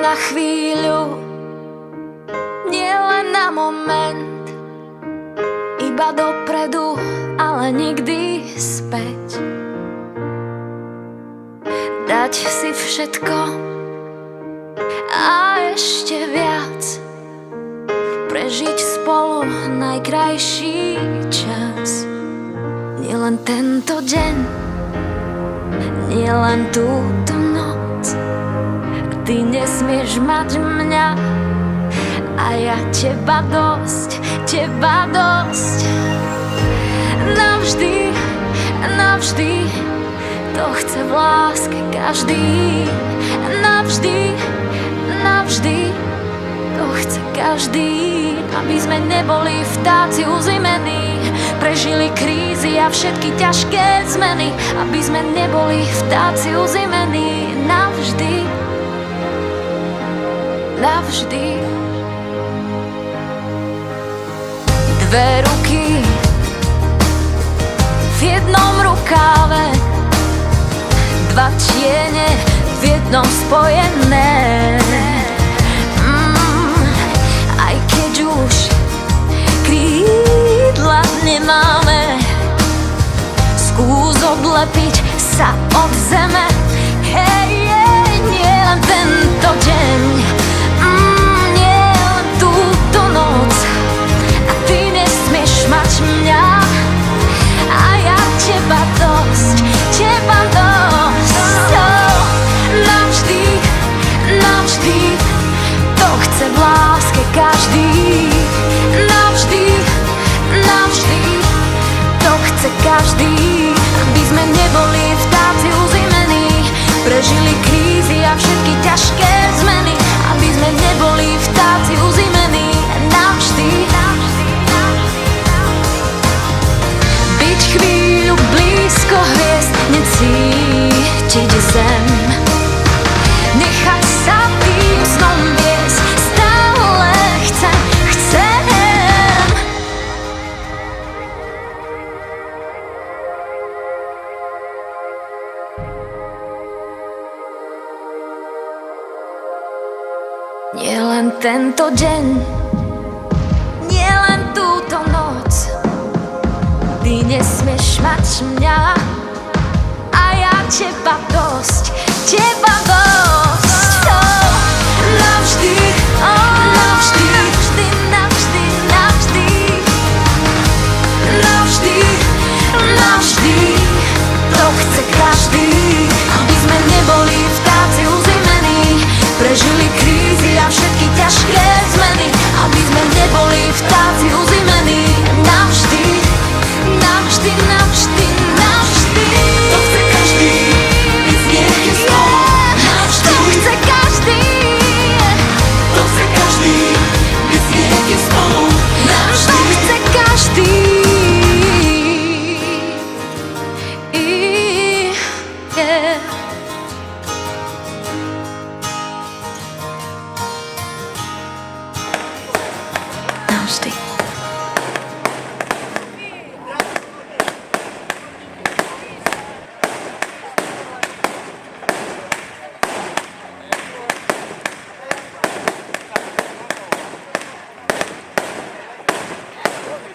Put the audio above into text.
na chvíľu, nie len na moment, iba dopredu, ale nikdy späť. Dať si všetko a ešte viac, prežiť spolu najkrajší čas. Nielen tento deň, nielen túto noc, ty nesmieš mať mňa a ja teba dosť, teba dosť. Navždy, navždy, to chce v láske každý. Navždy, navždy, to chce každý. Aby sme neboli vtáci uzimení, prežili krízy a všetky ťažké zmeny. Aby sme neboli vtáci uzimení navždy, navždy. Dve ruky v jednom rukáve, dva tiene v jednom spojené. Aj keď už krídla nemáme, skús odlepiť sa od zeme. Hej, nie len tento deň, nie len túto noc, a ty nesmieš mať mňa a ja teba dosť, teba dosť. Navždy, navždy, to chce v láske každý. Navždy, navždy, to chce každý. Aby sme neboli vtáci uzimení, prežili krízy a všetky ťažké zmeny. Aby sme neboli vtáci uzimení navždy. Byť chvíľu blízko hviezd, necítiť zem, nechať sa tým snom viesť, stále chcem. Nie len tento deň, nie len túto noc, ty nesmieš mať mňa